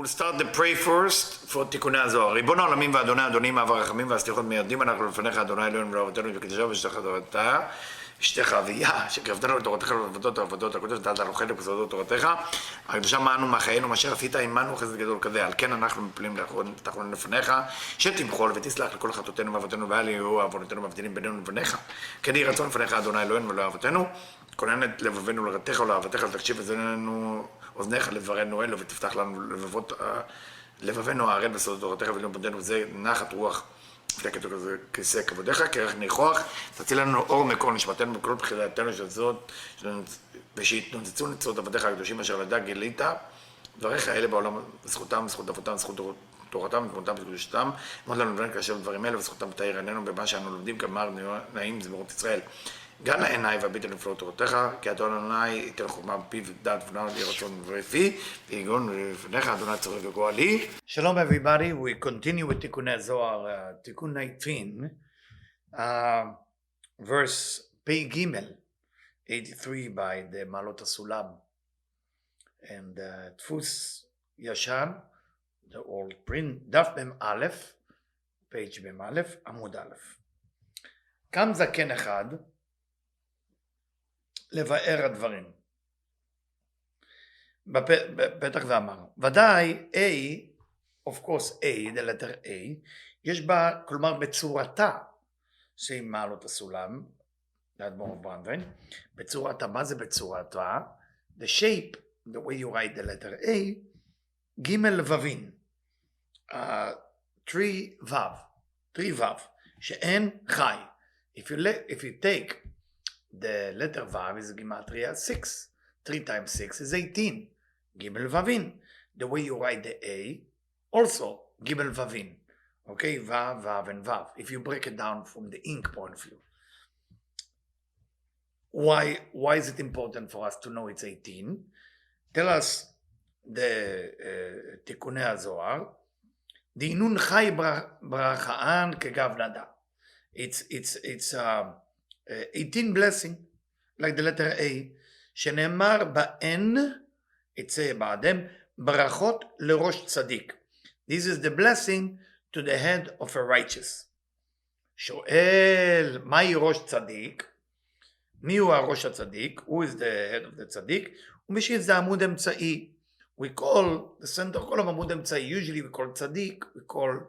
We'll start the pray first for Tikkunei Zohar. ריבון העולמים ואדוני אדונים אב הרחמים והסליחות מיידים אנחנו לפניך אדוני אלוהינו ולאבותינו וקדושה ושתך תורתה אשתך אביה שקרבתנו לתורתך ולעבודות העבודות הקודש ונתת לנו חלק בסודות תורתך הקדושה מענו מחיינו מה שעשית עמנו חסד גדול כזה על כן אנחנו מפלים תחתונים לפניך שתמחול ותסלח לכל חטאותינו ואבותינו ואל יהיו עוונותינו מבדילים בינינו לבניך כן יהי רצון לפניך אדוני אלוהינו ולאבותינו כונן את לבבינו לרתך ולאהבתך לתקשיב אזנינו אוזניך לברנו אלו ותפתח לנו לבבינו הערל בסודות תורתך ולמודנו וזה נחת רוח כתוב כזה כיסא כבודיך כרך ניחוח תציל לנו אור מקור נשמתנו בכל בחילתנו של זאת ושיתנוצצו ניצות עבדיך הקדושים אשר לדע גילית דבריך אלה בעולם זכותם זכות אבותם זכות תורתם ותמותם וקדושתם אמרת לנו לבן כאשר דברים אלה וזכותם תאיר עינינו במה שאנו לומדים כמר נעים זמירות ישראל גן לעיניי והביט על נפלאות תורתך, כי אדון אדוני ייתן חוכמה בפיו ודעת ונאמר לי רצון ופי, ויגון לפניך אדוני צורך וגואלי. Shalom everybody, we continue with Tikkunei Zohar, Tikkun 19, verse Pei Gimel, 83 by the Malot HaSulam. And Tfus Yashan, the old print, Daf Mem Aleph, page Mem Aleph, Amud Aleph. קם זקן אחד, לבאר הדברים. בטח ואמר, ודאי A, of course A, the letter A, יש בה, כלומר בצורתה, שהיא מעלות הסולם, לאדמו"ר ברנדווין, בצורתה, מה זה בצורתה? The shape, the way you write the letter A, ג' לבבין, 3 ו', שאין חי. If you take the letter Vav is gematria 6. 3 times 6 is 18. Gimel Vavin. The way you write the A, also Gimel Vavin. Okay, Vav, Vav, and Vav. If you break it down from the ink point of view. Why is it important for us to know it's 18? Tell us the Tikkunei Zohar. Dinun Chai Bracha'an Kegav Nada. It's 18 blessing, like the letter A, שנאמר בהן, יצא בעדם, ברכות לראש צדיק. This is the blessing to the head of a righteous. שואל, מהי ראש צדיק? מי הוא הראש הצדיק? Who is the head of the צדיק? ומשית זה עמוד אמצעי. We call the center column עמוד אמצעי. Usually we call צדיק, we call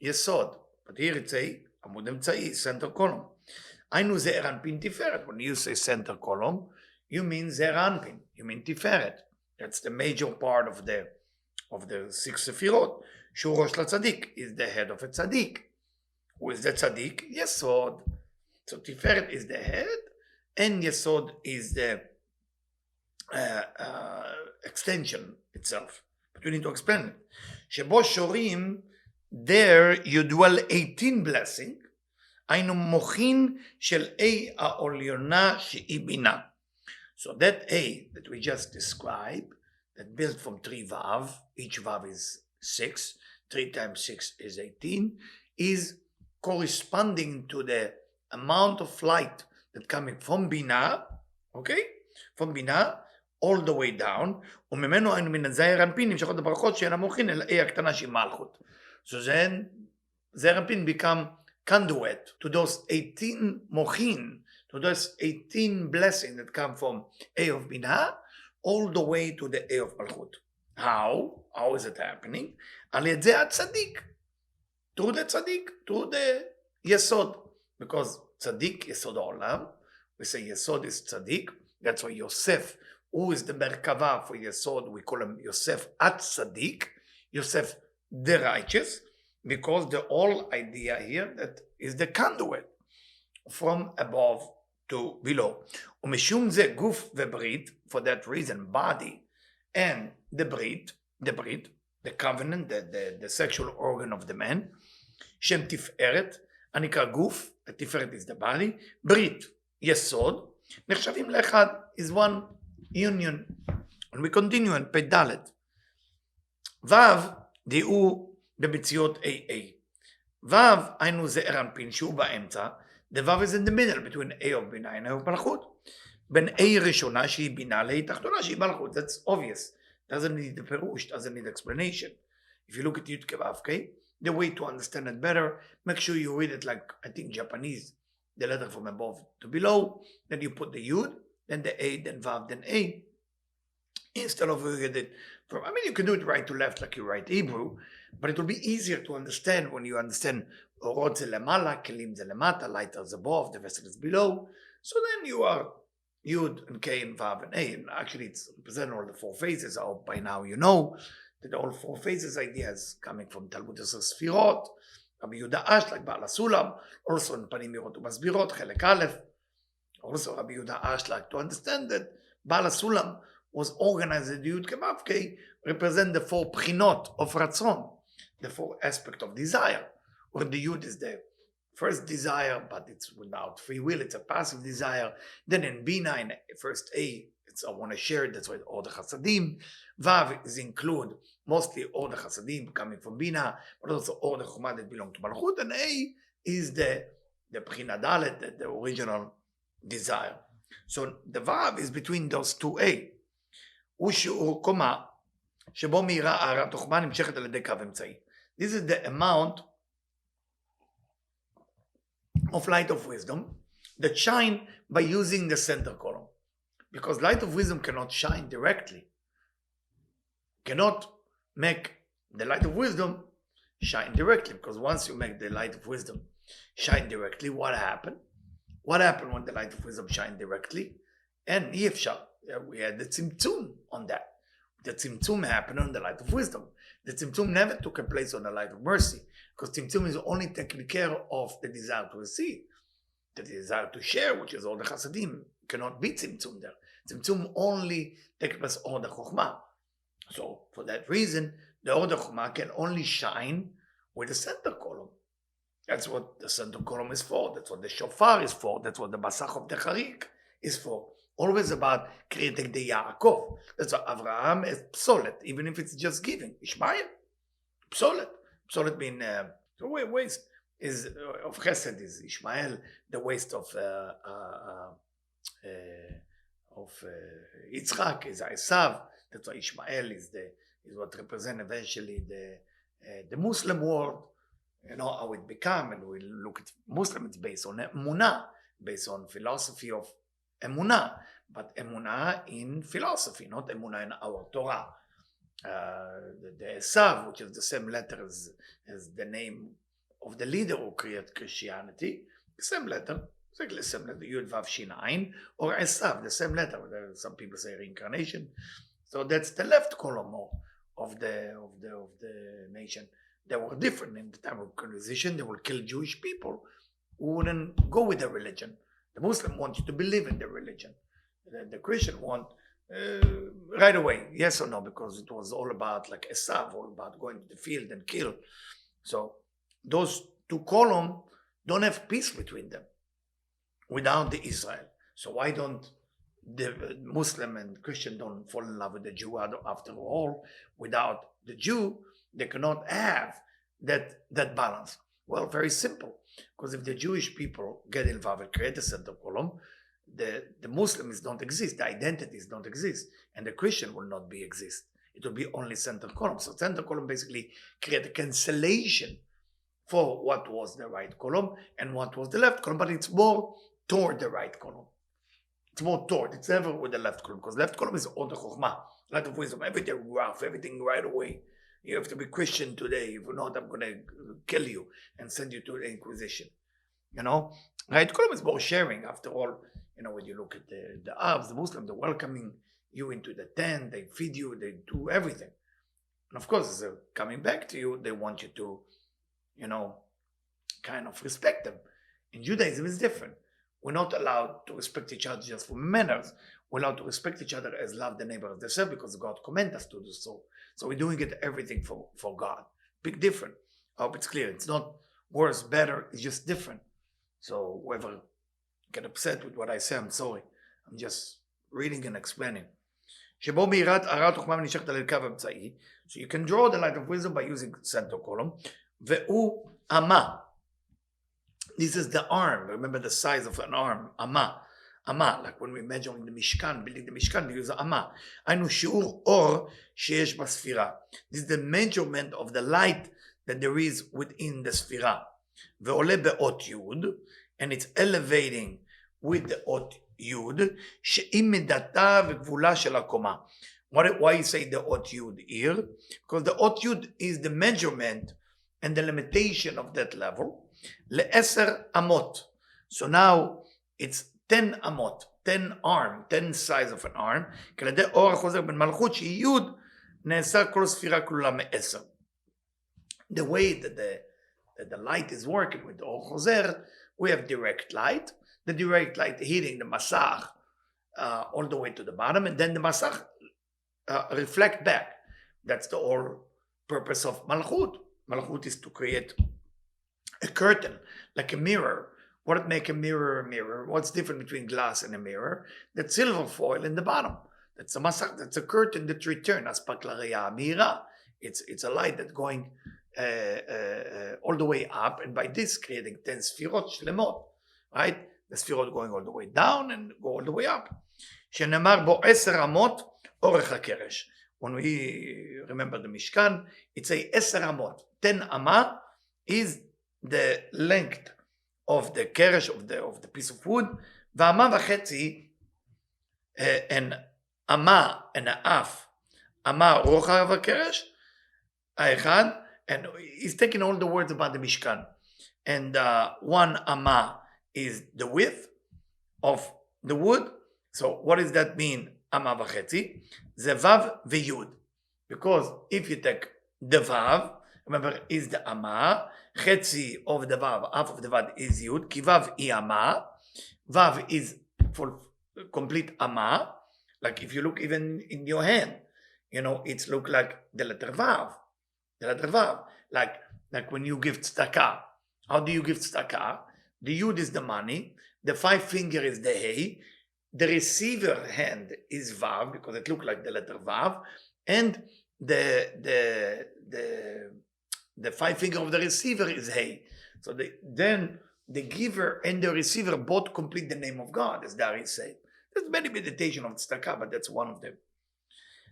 יסוד. But here it's a עמוד אמצעי, center column. היינו זעיר אנפין תפארת. When you say center column, you mean זעיר אנפין. You mean תפארת. That's the major part of the 6 ספירות. שהוא ראש לצדיק. is the head of a צדיק. Who is the צדיק? יסוד. So תפארת is the head, and יסוד is the extension itself. But we need to explain it. שבו שורים, there you dwell 18 blessing, היינו מוחין של A העליונה שהיא בינה. So that A that we just described, that built from 3 vav, each vav is 6, 3 times 6 is 18, is corresponding to the amount of light that coming from בינה, okay? From בינה, all the way down, וממנו היינו מן הזעיר אנפין, נמשכות לברכות שאין המוחין אל A הקטנה שהיא מלכות. So then, זעיר אנפין become conduit to those 18 mochin, to those 18 blessings that come from A of Binah, all the way to the A of Malchut. How? How is it happening? על ידי הצדיק. Through the tzaddik, through the yesod. Because tzaddik, yesod העולם, we say yesod is tzaddik, that's why Yosef, who is the merkava for yesod, we call him Yosef at tzaddik, Yosef the righteous, because the whole idea here that is the conduit from above to below. ומשום זה גוף וברית, for that reason body and the ברית, the covenant, the sexual organ of the man, שם תפארת, הנקרא גוף, the תפארת is the body, ברית, יסוד, נחשבים לאחד, is one union. And we continue in פ"ד. ו' דהוא במציאות AA. ו' היינו זעיר אנפין שהוא באמצע, the ו' is in the middle between A of בינה and A of מלכות. בין A ראשונה שהיא בינה ל-A תחתונה שהיא מלכות, that's obvious. Doesn't need the perush, doesn't need explanation. If you look at Yud Kevavke, the way to understand it better, make sure you read it like, I think, Japanese, the letter from above to below, then you put the Yud, then the A, then Vav, then A, instead of read it from, you can do it right to left like you write Hebrew, but it will be easier to understand when you understand Orot ze lemala, Kelim ze lemata, light is above, the vessel is below. So then you are Yud and K and Vav and A, and actually it's representing all the four phases. I hope by now you know that all four phases idea is coming from Talmud Sfirot, Rabbi Yehuda Ash, like Baal HaSulam, also in Panim Mirot Umasbirot, Chelek Aleph. Also Rabbi Yehuda Ash, like to understand that Baal HaSulam was organized at Yud Kevavke, represent the four prinot of Ratzon, the four aspects of desire, where the Yud is the first desire, but it's without free will, it's a passive desire. Then in Bina, in first A, it's I want to share it, that's why all the Chasadim. Vav is include mostly all the Chasadim coming from Bina, but also all the Chumah that belong to Malchut, and A is the Bchina Dalet, the original desire. So the Vav is between those two A. הוא שיעור קומה שבו מהירה הערת החוכמה נמשכת על ידי קו אמצעי. This is the amount of light of wisdom that shine by using the center column. Because light of wisdom cannot shine directly. Cannot make the light of wisdom shine directly. Because once you make the light of wisdom shine directly, what happened? What happened when the light of wisdom shine directly? And אי אפשר. We had the Tzimtzum on that. The Tzimtzum happened on the light of wisdom. The Tzimtzum never took a place on the light of mercy, because Tzimtzum is only taking care of the desire to receive. The desire to share, which is all the Chasadim, cannot be Tzimtzum there. Tzimtzum only takes place on the Chokhmah. So, for that reason, the Or Chokhmah can only shine with the center column. That's what the center column is for. That's what the shofar is for. That's what the Basach of the Charik is for. Always about creating the Yaakov. That's why Avraham is psolet, even if it's just giving. Ishmael, psolet. Psolet means waste is of Chesed is Ishmael. The waste of Yitzchak is Esav. That's why Ishmael is what represents eventually the Muslim world. You know how it become, and we look at Muslim. It's based on emunah, based on philosophy of emunah, but emunah in philosophy, not emunah in our Torah. The Esav, which is the same letter as the name of the leader who created Christianity, the same letter, exactly the same letter, Yud Vav Shin Ayin, or Esav, the same letter. Some people say reincarnation. So that's the left column of the nation. They were different in the time of colonization. They would kill Jewish people who wouldn't go with the religion. The Muslim want you to believe in the religion. The Christian want right away, yes or no, because it was all about like Esav, all about going to the field and kill. So those two columns don't have peace between them without the Israel. So why don't the Muslim and Christian don't fall in love with the Jew? After all, without the Jew, they cannot have that balance. Well, very simple. Because if the Jewish people get involved and create a center column, the Muslims don't exist, the identities don't exist, and the Christian will not exist. It will be only center column. So center column basically create a cancellation for what was the right column and what was the left column, but it's more toward the right column. It's more toward, it's never with the left column, because left column is all the chokhmah, light of wisdom, everything rough, everything right away. You have to be Christian today. If not, I'm going to kill you and send you to the Inquisition. You know, right column is more sharing. After all, you know, when you look at the Arabs, the Muslims, they're welcoming you into the tent. They feed you. They do everything. And of course, as they're coming back to you, they want you to, you know, kind of respect them. In Judaism, it's different. We're not allowed to respect each other just for manners. We're allowed to respect each other as love the neighbor as themselves, because God commands us to do so. So we're doing it everything for God. Big difference. I hope it's clear. It's not worse, better. It's just different. So whoever get upset with what I say, I'm sorry. I'm just reading and explaining. שבו מהירת הרעת חוכמה ונשכת על קו אמצעי. So you can draw the light of wisdom by using center column. והוא אמה. This is the arm. Remember the size of an arm. Ama. Ama, like when we're measuring the Mishkan, building the Mishkan, we use Ama. היינו שיעור אור שיש בספירה. This is the measurement of the light that there is within the ספירה. ועולה באות יוד, and it's elevating with the אות יוד, שהיא מידתה וגבולה של הקומה. Why you say the אות יוד here? Because the אות יוד is the measurement and the limitation of that level. ל10 אמות. So now it's 10 אמות, 10 arm, 10 size of an arm, כי על ידי אור החוזר בין מלכות שהיא יוד, נעשה כל ספירה כלולה מ10. The way that the light is working with the אור חוזר, we have direct light, the direct light hitting the masach all the way to the bottom, and then the masach reflect back. That's the whole purpose of malchut. Malchut is to create a curtain, like a mirror. What make a mirror a mirror? What's different between glass and a mirror? That silver foil in the bottom. That's a masach. That's a curtain that returns. Aspak l'raya mira. It's a light that's going all the way up, and by this creating 10 sfirot shlemot, right? The sfirot going all the way down and go all the way up. שנאמר בו 10 אמות אורך הקרש. When we remember the Mishkan, it's a 10 אמות. 10 ama is the length of the keresh of the piece of wood, ואמה וחצי, and ama and a half, ama רוחב הקרש, האחד, and he's taking all the words about the Mishkan, and 1 ama is the width of the wood. So what does that mean? Ama וחצי, זה וו ויוד, because if you take the vav, remember, is the ama, חצי of the vav, half of the vav is yud, כי vav היא ama, vav is for complete ama, like if you look even in your hand, you know, it's look like the letter vav, like when you give tzedakah. How do you give tzedakah? The yud is the money, the 5 finger is the hey, the receiver hand is vav, because it looks like the letter vav, and the 5 finger of the receiver is hey. So then the giver and the receiver both complete the name of God, as Dari said. There's many meditation of tzedakah, but that's one of them.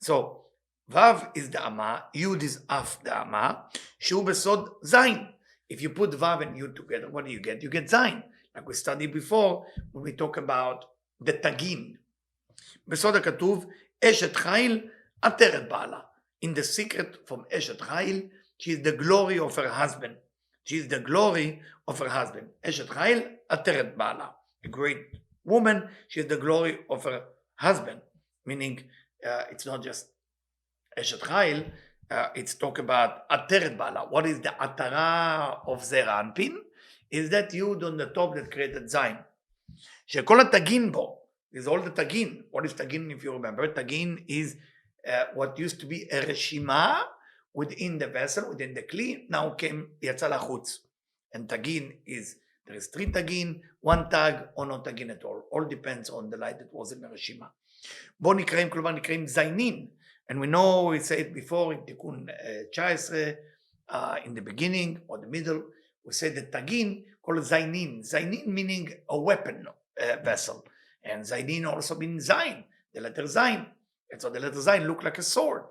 So vav is the ama, yud is af the ama, shu besod zayin. If you put vav and yud together, what do you get? You get zayin. Like we studied before when we talk about the tagin. בסוד הכתוב, אשת חיל עטרת בעלה. In the secret from אשת חיל, she is the glory of her husband. She is the glory of her husband. אשת חיל עטרת בעלה. A great woman, she is the glory of her husband. Meaning, it's not just אשת חיל, it's talk about עטרת בעלה. What is the עטרה of זרע אנפין? Is that yud on the top that created zayin. שכל התגין בו, is all the tagin. What is tagin, if you remember? Tagin is what used to be a reshima within the vessel, within the kli, now came יצא לחוץ. And tagin is, there is 3 tagin, 1 tag, or no tagin at all. All depends on the light that was in the reshima. בו נקראים, כלומר נקראים זיינים. And we know, we said before in Tikkun 19, in the beginning or the middle, we said the tagin called zaynin. Zaynin meaning a weapon vessel. And zainin also means zayin, the letter zayin. And so the letter zayin look like a sword.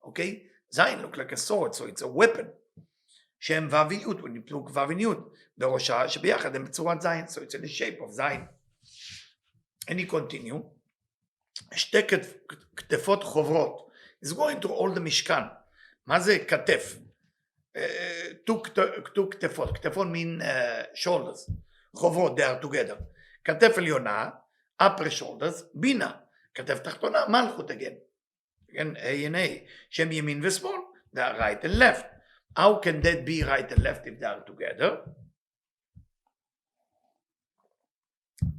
Okay? Zayin look like a sword, so it's a weapon. Shem vav yud, when you look vav and yud, בראשה שביחד הם בצורת zayin. So it's in the shape of zayin. And he continue. שתי כתפות חוברות. He's going to all the Mishkan. מה זה כתף? two כתפות. כתפות mean shoulders. חוברות, they are together. כתף עליונה, upper shoulders, בינה. כתף תחתונה, מלכות again. Again, A and A. שם ימין ושמאל, they are right and left. How can that be right and left if they are together?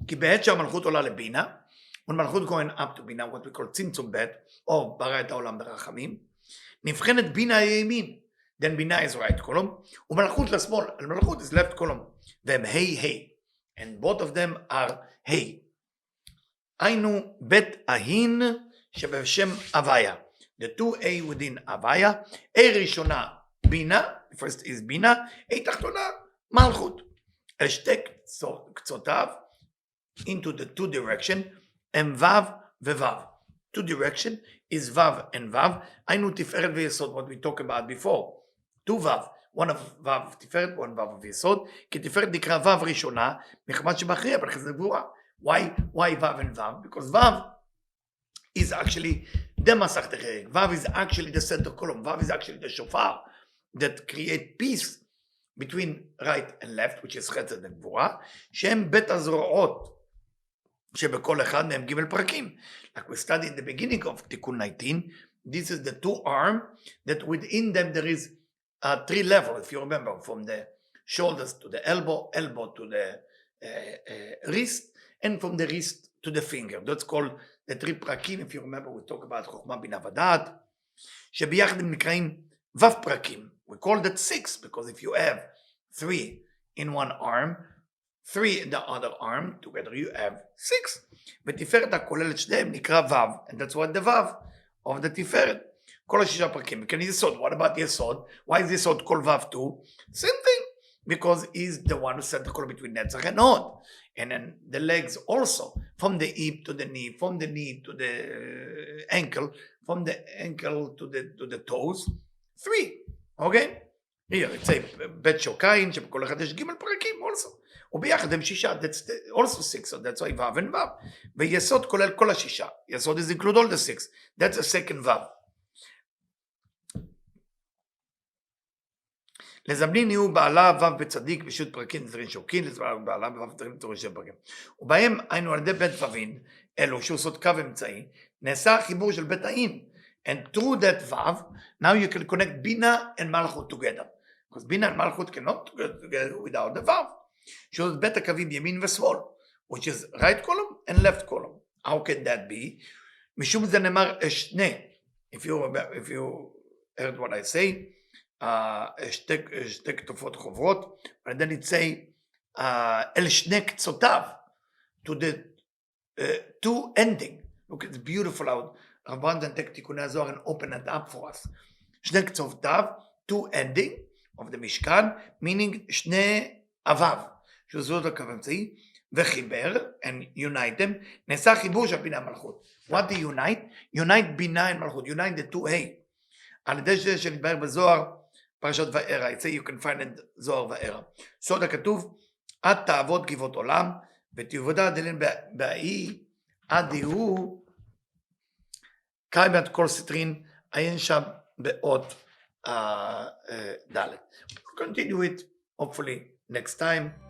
כי בעת שהמלכות עולה לבינה, when מלכות going up to בינה, what we call צמצום בית, או ברא את העולם ברחמים, נבחנת בינה הימין, then בינה is right column, ומלכות לשמאל, מלכות is left column, והם hey, and both of them are hey. היינו בית ההין שבשם הוויה. The 2A within הוויה, A ראשונה בינה, first is בינה, A תחתונה מלכות. אל שתי קצותיו, into the two direction, and Vav vevav. Two direction is Vav and Vav. היינו תפארת ויסוד, what we talked about before. two Vav. one of Vav תפארת, one Vav of יסוד. כי תפארת נקרא Vav ראשונה, מחמת שמכריע בחסד גבורה. Why Vav and Vav? Because Vav is actually the Masach Techerek. Vav is actually the center column. Vav is actually the shofar that create peace between right and left, which is חסד וגבורה, שהם בית הזרועות, שבכל אחד מהם ג' פרקים. Like we studied in the beginning of Tikkun 19, this is the two arm that within them there is 3 levels, if you remember, from the shoulders to the elbow, elbow to the wrist, and from the wrist to the finger. That's called the 3 פרקים, if you remember, we talk about חוכמה בינה ודעת, שביחד הם נקראים ו' פרקים. We call that 6, because if you have 3 in one arm, 3 in the other arm, together you have 6. ותפארת הכוללת שניהם נקרא ו', and that's what the ו' of the תפארת. כל השישה פרקים. וכן יסוד, what about יסוד? Why is יסוד called ו' too? Same thing, because he's the one who set the color between נצח and הוד. And then the legs also, from the hip to the knee, from the knee to the ankle, from the ankle to the toes, 3. Okay? Here, it's a בית שוקיים, שבכל אחד יש ג' פרקים also. וביחד הם 6, that's also 6, so that's why ו' and ו'. ויסוד כולל כל השישה. יסוד is include all the 6. That's a second ו'. לזמנין יהיו בעלה ו' בצדיק בשו"ת פרקים נזרין שוקין, לזמנין בעלה ו' בצדיק נזרין שוקין פרקים. ובהם היינו על ידי בית ו"ין, אלו שהוא סוד קו אמצעי, נעשה החיבור של בית האין. And through that vav, now you can connect Bina and Malchut together. Because Bina and Malchut cannot together without the vav. Shows בית הקווים ימין ושמאל, which is right column and left column. How can that be? משום זה נאמר שני. If you heard what I say, שתי כתובות חוברות, and then it say, אל שני קצותיו, to the two ending. Look, it's beautiful out. Rabban then take Tikkunei Zohar and open it up for us. שני קצותיו, two ending of the משכן, meaning שני אביו, שזאת הקו אמצעי, וחיבר, and unite them, נעשה חיבור של בינה מלכות. What do you unite? Unite בינה and מלכות, unite the two A. על ידי זה שנתבהר בזוהר, פרשת וארא, it say you can find it זוהר וארא. סוד הכתוב, עד תעבוד גבעות עולם, ותעבודה דלין באי, עד הוא, קיימת כל סטרין, עיין שם באות ד'. We'll continue it, hopefully, next time.